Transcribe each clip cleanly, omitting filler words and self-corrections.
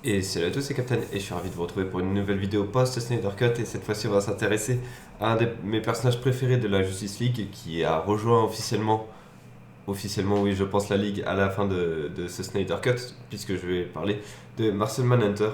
Et salut à tous, c'est Captain et je suis ravi de vous retrouver pour une nouvelle vidéo post-Snyder Cut. Et cette fois-ci, on va s'intéresser à un de mes personnages préférés de la Justice League qui a rejoint officiellement, oui, je pense, la Ligue à la fin de ce Snyder Cut, puisque je vais parler de Martian Manhunter.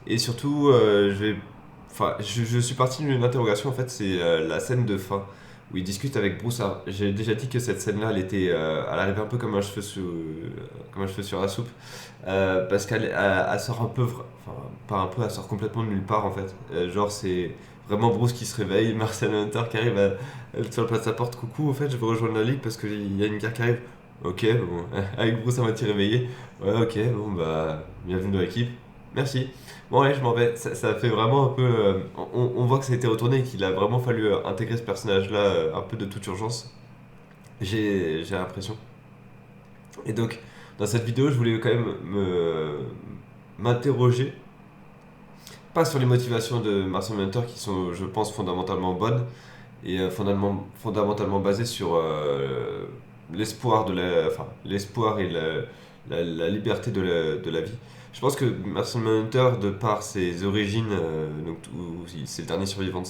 Et surtout, je suis parti d'une interrogation, en fait, c'est la scène de fin où il discute avec Bruce. Alors, j'ai déjà dit que cette scène-là, elle arrivait un peu comme un cheveu sur la soupe, parce qu'elle sort un peu, enfin, pas un peu, elle sort complètement de nulle part en fait. Genre, c'est vraiment Bruce qui se réveille, Martian Hunter qui arrive sur le pas de sa porte, coucou, en fait, je veux rejoindre la Ligue parce qu'il y a une guerre qui arrive. Ok, bon, avec Bruce, ça m'a réveillé. Ouais, ok, bon, bah, bienvenue dans l'équipe. Merci. Bon, allez, je m'en vais. Ça fait vraiment un peu. On voit que ça a été retourné et qu'il a vraiment fallu intégrer ce personnage-là un peu de toute urgence. J'ai l'impression. Et donc, dans cette vidéo, je voulais quand même m'interroger, pas sur les motivations de Martian Manhunter qui sont, je pense, fondamentalement bonnes et fondamentalement basées sur l'espoir l'espoir et la liberté de la vie. Je pense que Martian Manhunter, de par ses origines, où c'est le dernier survivant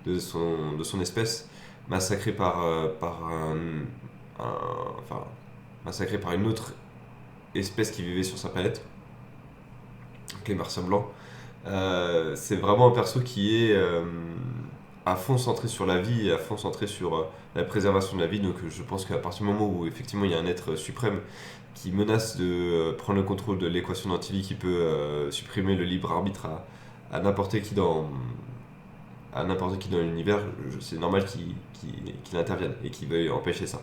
de son espèce, massacré par enfin, massacré par une autre espèce qui vivait sur sa planète, donc les Martiens blancs. C'est vraiment un perso qui est à fond centré sur la vie et à fond centré sur la préservation de la vie. Donc je pense qu'à partir du moment où effectivement il y a un être suprême qui menace de prendre le contrôle de l'équation d'Antilly qui peut supprimer le libre arbitre à n'importe qui à n'importe qui dans l'univers, c'est normal qu'il intervienne et qu'il veuille empêcher ça.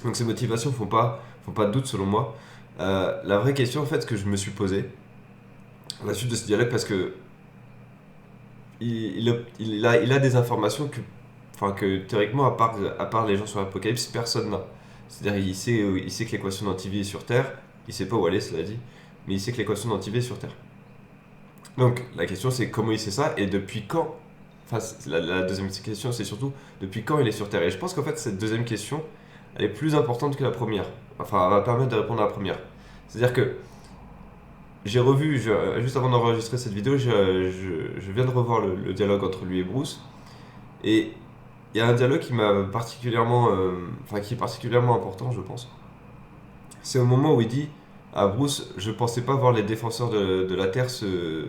Donc ces motivations font pas de doute selon moi. La vraie question en fait que je me suis posée à la suite de ce dialogue, parce que il a des informations que théoriquement, à part les gens sur l'Apocalypse, personne n'a. C'est-à-dire il sait que l'équation d'Antivie est sur Terre, il sait pas où elle est, cela dit, mais il sait que l'équation d'Antivie est sur Terre. Donc la question c'est comment il sait ça et depuis quand. Enfin, la deuxième question c'est surtout depuis quand il est sur Terre. Et je pense qu'en fait cette deuxième question elle est plus importante que la première. Enfin, elle va permettre de répondre à la première. C'est-à-dire que juste avant d'enregistrer cette vidéo, je viens de revoir le dialogue entre lui et Bruce. Et il y a un dialogue qui m'a particulièrement. Enfin, qui est particulièrement important, je pense. C'est au moment où il dit à Bruce: je pensais pas voir les défenseurs de la Terre se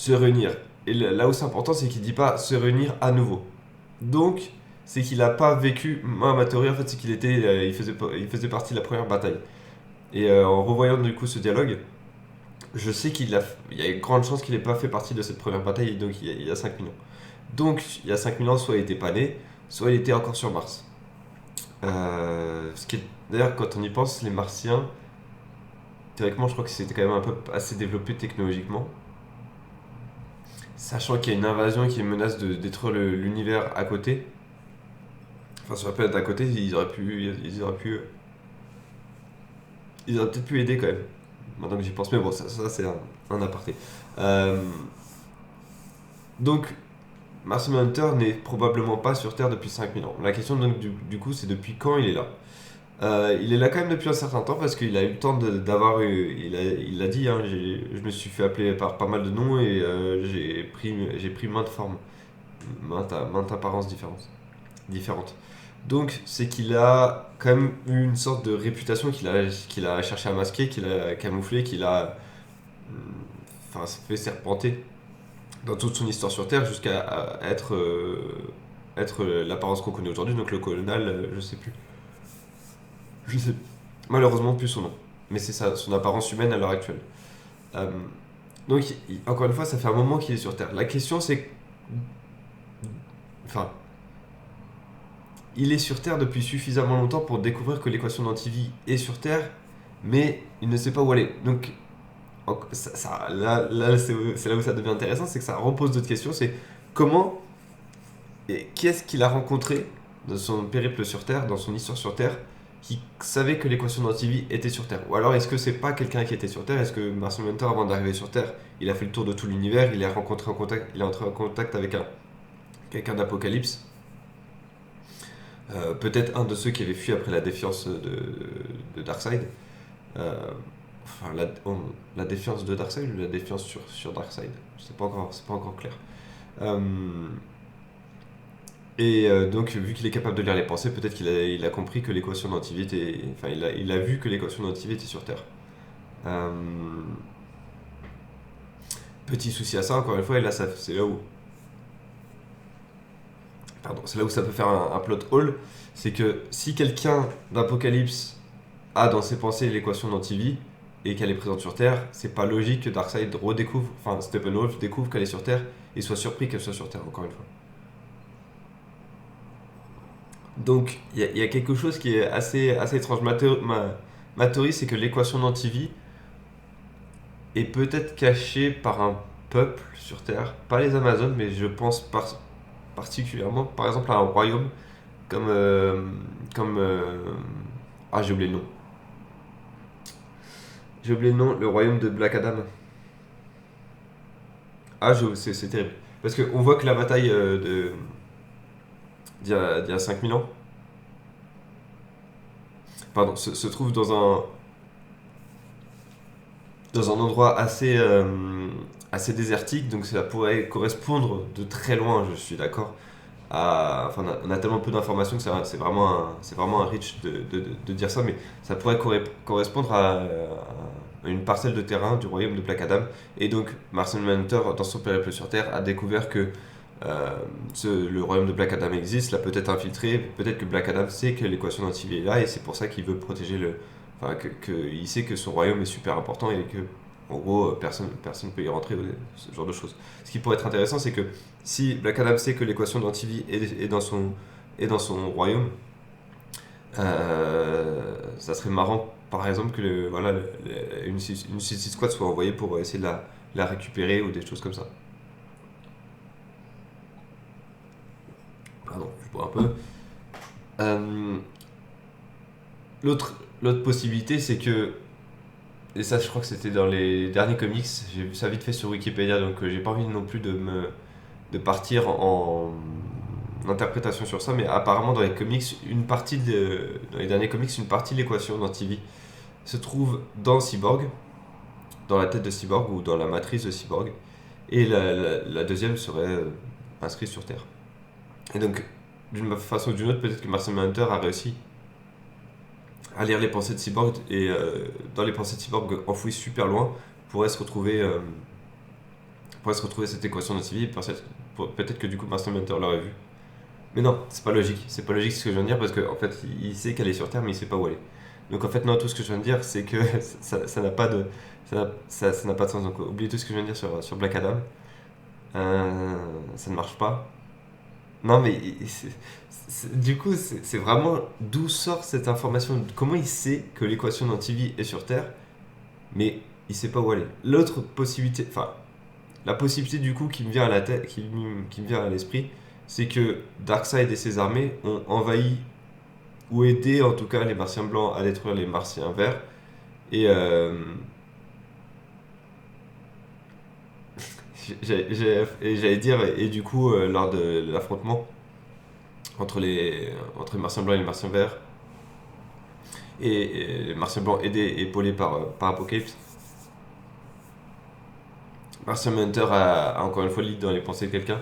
réunir. Et là où c'est important, c'est qu'il dit pas se réunir à nouveau. Donc, c'est qu'il a pas vécu. Moi, ma théorie, en fait, c'est il faisait partie de la première bataille. Et en revoyant du coup ce dialogue, je sais il y a une grande chance qu'il n'ait pas fait partie de cette première bataille, donc il y a 5000 ans. Donc il y a 5000 ans, soit il était pas né, soit il était encore sur Mars. D'ailleurs, quand on y pense, les Martiens, théoriquement, je crois que c'était quand même un peu assez développé technologiquement. Sachant qu'il y a une invasion qui menace de détruire l'univers à côté, enfin sur la planète à côté, ils auraient peut-être pu aider quand même. Maintenant que j'y pense, mais bon, ça c'est un aparté. Euh, donc, Martian Manhunter n'est probablement pas sur Terre depuis 5000 ans. La question donc du coup c'est depuis quand il est là. Il est là quand même depuis un certain temps parce qu'il a eu le temps d'avoir eu. Il l'a dit, hein, je me suis fait appeler par pas mal de noms et j'ai pris maintes formes, maintes apparences différentes. Donc c'est qu'il a quand même eu une sorte de réputation qu'il a cherché à masquer, qu'il a camouflé, qu'il a enfin, fait serpenter dans toute son histoire sur Terre jusqu'à être l'apparence qu'on connaît aujourd'hui, donc le colonel, je sais plus. Je sais malheureusement plus son nom. Mais c'est ça, son apparence humaine à l'heure actuelle. Euh, donc, encore une fois, ça fait un moment qu'il est sur Terre. La question, c'est. Enfin, il est sur Terre depuis suffisamment longtemps pour découvrir que l'équation d'antivie est sur Terre, mais il ne sait pas où aller. Donc, là c'est là où ça devient intéressant, c'est que ça repose d'autres questions. C'est comment et qui est-ce qu'il a rencontré dans son périple sur Terre, dans son histoire sur Terre, qui savait que l'équation d'antivie était sur Terre? Ou alors est-ce que c'est pas quelqu'un qui était sur Terre? Est-ce que Martian Manhunter, avant d'arriver sur Terre, il a fait le tour de tout l'univers, il est entré en contact avec quelqu'un d'Apocalypse, peut-être un de ceux qui avaient fui après la défiance de Darkseid. enfin, la défiance de Darkseid ou la défiance sur Darkseid. C'est pas encore clair. Euh, donc, vu qu'il est capable de lire les pensées, peut-être il a compris que l'équation d'Antivie était. Enfin, il a vu que l'équation d'Antivie était sur Terre. Euh, Petit souci à ça, encore une fois, et là, c'est là où. Pardon, c'est là où ça peut faire un plot hole. C'est que si quelqu'un d'Apocalypse a dans ses pensées l'équation d'Antivie et qu'elle est présente sur Terre, c'est pas logique que Darkseid redécouvre, enfin Steppenwolf découvre qu'elle est sur Terre et soit surpris qu'elle soit sur Terre, encore une fois. Donc il y a quelque chose qui est assez étrange. Ma théorie, c'est que l'équation d'Antivie est peut-être cachée par un peuple sur Terre, pas les Amazones, mais je pense particulièrement, par exemple, à un royaume comme. Comme ah, j'ai oublié le nom. J'ai oublié le nom, le royaume de Black Adam. Ah, c'est terrible. Parce qu'on voit que la bataille d'il y a 5000 ans, pardon, se trouve dans un endroit assez désertique, donc ça pourrait correspondre de très loin, je suis d'accord. Enfin, on a tellement peu d'informations que c'est vraiment un reach de dire ça, mais ça pourrait correspondre à une parcelle de terrain du royaume de Black Adam. Et donc, Martian Manhunter, dans son périple sur Terre, a découvert que le royaume de Black Adam existe, l'a peut-être infiltré, peut-être que Black Adam sait que l'équation d'Antivie est là, et c'est pour ça qu'il veut protéger Enfin, il sait que son royaume est super important et que, en gros, personne peut y rentrer, ce genre de choses. Ce qui pourrait être intéressant, c'est que si Black Adam sait que l'équation d'Antivie est dans son royaume, ça serait marrant, par exemple, que voilà, une Suicide Squad soit envoyée pour essayer de la récupérer ou des choses comme ça. Pardon, je bois un peu. Euh, l'autre possibilité, c'est que, et ça je crois que c'était dans les derniers comics, j'ai vu ça vite fait sur Wikipédia, donc j'ai pas envie non plus de partir en interprétation sur ça, mais apparemment dans les comics, dans les derniers comics, une partie de l'équation d'Antivie se trouve dans Cyborg, dans la tête de Cyborg ou dans la matrice de Cyborg, et la deuxième serait inscrite sur Terre. Et donc, d'une façon ou d'une autre, peut-être que Martian Manhunter a réussi à lire les pensées de Cyborg, et dans les pensées de Cyborg enfouies super loin, pourrait se retrouver, euh, pourrait se retrouver cette équation d'Antivie, et peut-être que du coup Martian Manhunter l'aurait vu. Mais non, c'est pas logique. C'est pas logique ce que je viens de dire parce qu'en fait, il sait qu'elle est sur Terre, mais il sait pas où elle est. Donc en fait, non, tout ce que je viens de dire, c'est que ça n'a pas de, ça n'a pas de sens. Donc oubliez tout ce que je viens de dire sur Black Adam. Ça ne marche pas. Non, mais du coup, c'est vraiment d'où sort cette information. Comment il sait que l'équation d'Antivie est sur Terre, mais il sait pas où elle est. L'autre possibilité, enfin, la possibilité du coup qui me vient à la tête, qui me vient à l'esprit, c'est que Darkseid et ses armées ont envahi ou aidé en tout cas les Martiens blancs à détruire les Martiens verts. Et j'allais dire, et du coup, lors de l'affrontement entre les Martiens blancs et les Martiens verts, et les Martiens blancs épaulés par Apocalypse, Martian Manhunter a encore une fois lu dans les pensées de quelqu'un,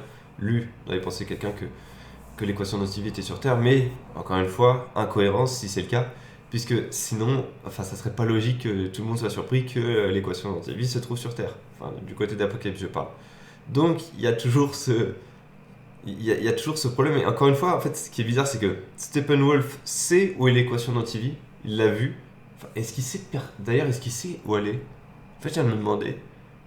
que l'équation d'Antivie était sur Terre, mais encore une fois, incohérence si c'est le cas, puisque sinon, enfin, ça serait pas logique que tout le monde soit surpris que l'équation d'Antivie se trouve sur Terre. Enfin, du côté d'Apocalypse, je parle. Donc, il y a toujours ce problème, et encore une fois, en fait, ce qui est bizarre, c'est que Steppenwolf sait où est l'équation d'Antivie, il l'a vue. Enfin, d'ailleurs, est-ce qu'il sait où elle est? En fait, je viens de me demander.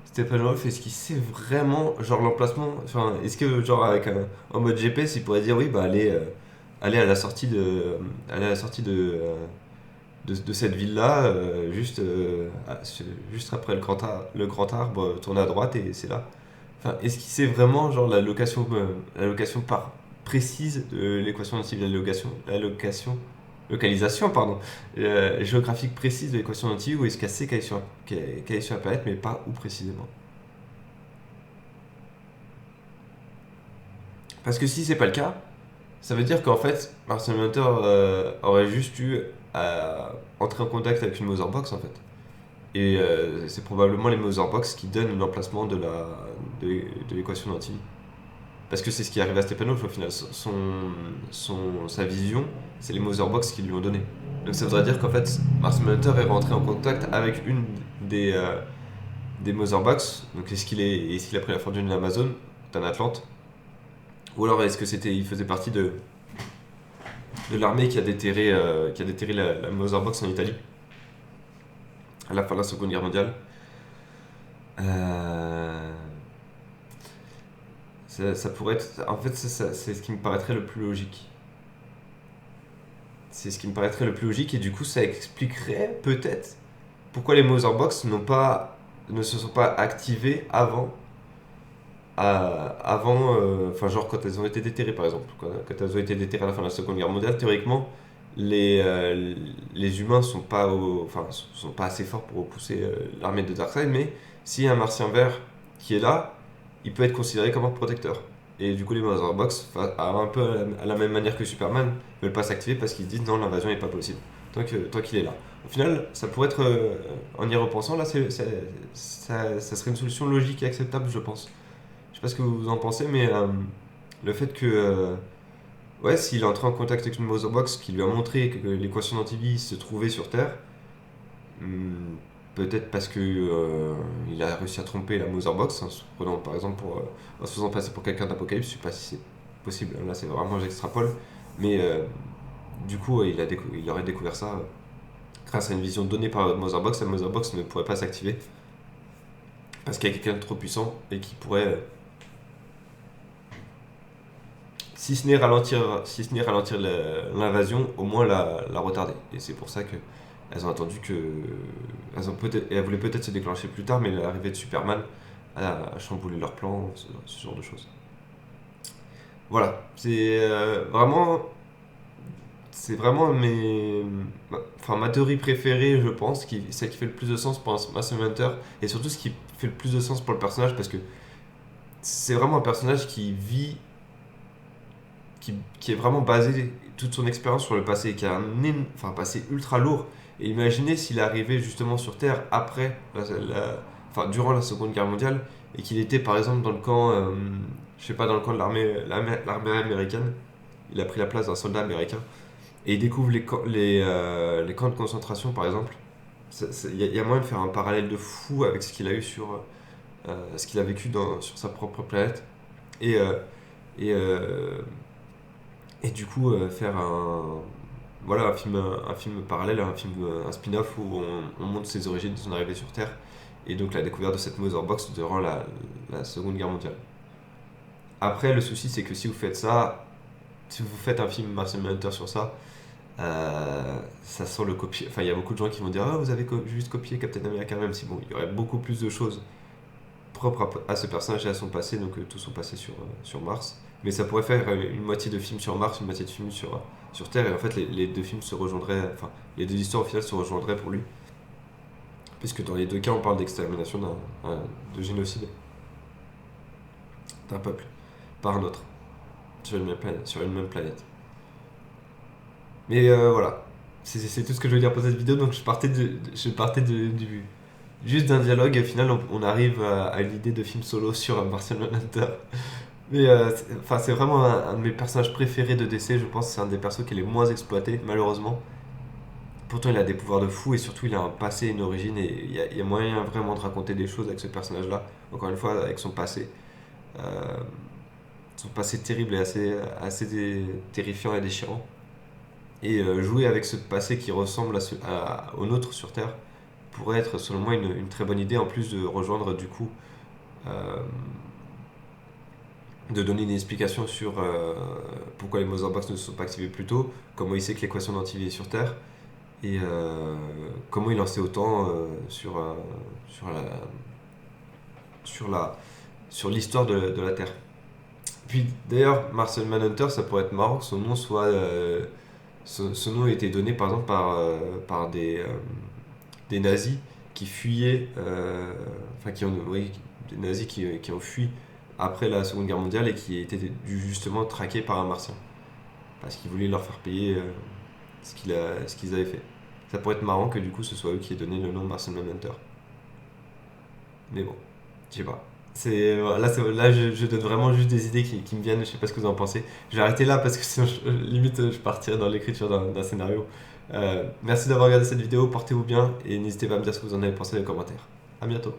Steppenwolf, est-ce qu'il sait vraiment, genre, l'emplacement? Enfin, est-ce que, genre, avec en mode GPS, il pourrait dire oui, bah, allez à la sortie de cette ville-là, juste après le grand arbre, tournez à droite et c'est là. Enfin, est-ce qu'il sait vraiment, genre, la location précise de l'équation d'Antivie, localisation, pardon, géographique précise de l'équation d'Antivie, ou est-ce qu'elle sait qu'elle est sur la planète, mais pas où précisément? Parce que si c'est pas le cas, ça veut dire qu'en fait, Martian Manhunter aurait juste eu à entrer en contact avec une Motherbox en fait. Et c'est probablement les Motherbox qui donnent l'emplacement de l'équation d'Antilles. Parce que c'est ce qui arrive à Steppenwolf au final. Sa vision, c'est les Motherbox qui lui ont donné. Donc ça voudrait dire qu'en fait, Martian Manhunter est rentré en contact avec une des Motherbox. Donc est-ce qu'il a pris la fortune d'Amazon, d'un Atlante, ou alors est-ce que il faisait partie de l'armée qui a déterré la Motherbox en Italie à la fin de la Seconde Guerre mondiale. Euh, ça pourrait être. En fait, c'est ce qui me paraîtrait le plus logique. C'est ce qui me paraîtrait le plus logique, et du coup, ça expliquerait peut-être pourquoi les Motherbox ne se sont pas activées enfin, genre quand elles ont été déterrées, par exemple. Quand elles ont été déterrées à la fin de la Seconde Guerre mondiale, théoriquement, les humains sont pas assez forts pour repousser l'armée de Darkseid, mais s'il y a un martien vert qui est là, il peut être considéré comme un protecteur. Et du coup, les Motherbox, un peu à la même manière que Superman, ne veulent pas s'activer parce qu'ils se disent non, l'invasion n'est pas possible tant qu'il est là. Au final, ça pourrait être, en y repensant, là, ça serait une solution logique et acceptable, je pense. Je sais pas ce que vous en pensez, mais le fait que, ouais, s'il est entré en contact avec une Motherbox qui lui a montré que l'équation d'Antivie se trouvait sur Terre, hmm, peut-être parce que il a réussi à tromper la Motherbox, en se prenant par exemple en se faisant passer pour quelqu'un d'Apocalypse, je sais pas si c'est possible, là c'est vraiment j'extrapole, mais du coup il aurait découvert ça grâce à une vision donnée par la Motherbox ne pourrait pas s'activer parce qu'il y a quelqu'un de trop puissant et qui pourrait si ce n'est ralentir l'invasion, au moins la retarder. Et c'est pour ça que elles ont attendu que. Elles voulaient peut-être se déclencher plus tard, mais l'arrivée de Superman a chamboulé leur plan, ce genre de choses. Voilà, c'est vraiment ma théorie préférée, je pense, celle qui fait le plus de sens pour un Master Hunter, et surtout ce qui fait le plus de sens pour le personnage, parce que c'est vraiment un personnage qui est vraiment basé toute son expérience sur le passé, qui a un passé ultra lourd. Et imaginez s'il arrivait justement sur Terre durant la Seconde Guerre mondiale, et qu'il était par exemple dans le camp, je sais pas, dans le camp de l'armée américaine. Il a pris la place d'un soldat américain et il découvre les camps de concentration par exemple. Il y a moyen de faire un parallèle de fou avec ce qu'il a eu ce qu'il a vécu sur sa propre planète. Et, euh, et, euh, et du coup, faire un film parallèle, un spin-off où on montre ses origines, son arrivée sur Terre, et donc la découverte de cette Motherbox durant la Seconde Guerre mondiale. Après, le souci, c'est que si vous faites un film Martian Manhunter sur ça, ça sent le copier. Enfin, il y a beaucoup de gens qui vont dire ah, vous avez juste copié Captain America, même si bon, il y aurait beaucoup plus de choses propre à ce personnage et à son passé, donc tout son passé sur Mars. Mais ça pourrait faire une moitié de film sur Mars, une moitié de film sur Terre, et en fait les deux films se rejoindraient, enfin les deux histoires au final se rejoindraient pour lui. Puisque dans les deux cas on parle d'extermination de génocide d'un peuple par un autre, sur une même planète. Mais voilà, c'est tout ce que je veux dire pour cette vidéo, donc juste d'un dialogue, et au final on arrive à l'idée de film solo sur Martian Manhunter. Mais c'est vraiment un de mes personnages préférés de DC, je pense que c'est un des persos qui est les moins exploités, malheureusement. Pourtant, il a des pouvoirs de fou et surtout, il a un passé, une origine, et il y a moyen vraiment de raconter des choses avec ce personnage-là. Encore une fois, avec son passé. Euh, Son passé terrible et assez terrifiant et déchirant. Et jouer avec ce passé qui ressemble au nôtre sur Terre pourrait être, selon moi, une très bonne idée, en plus de rejoindre du coup. euh, de donner une explication sur pourquoi les Motherbox ne se sont pas activés plus tôt, comment il sait que l'équation d'Antivie est sur Terre, et comment il en sait autant sur la sur la sur l'histoire de la Terre. Puis d'ailleurs, Martian Manhunter, ça pourrait être marrant que son nom soit son nom a été donné par exemple par des nazis qui fuyaient, enfin qui ont, oui, des nazis qui ont fui après la Seconde Guerre mondiale et qui étaient justement traqués par un martien parce qu'ils voulaient leur faire payer ce qu'ils avaient fait. Ça pourrait être marrant que du coup ce soit eux qui aient donné le nom de Martian Manhunter. Mais bon, je sais pas. Là je donne vraiment juste des idées qui me viennent, je sais pas ce que vous en pensez. Je vais arrêter là parce que sinon limite je partirais dans l'écriture d'un scénario. Merci d'avoir regardé cette vidéo, portez-vous bien et n'hésitez pas à me dire ce que vous en avez pensé dans les commentaires. A bientôt.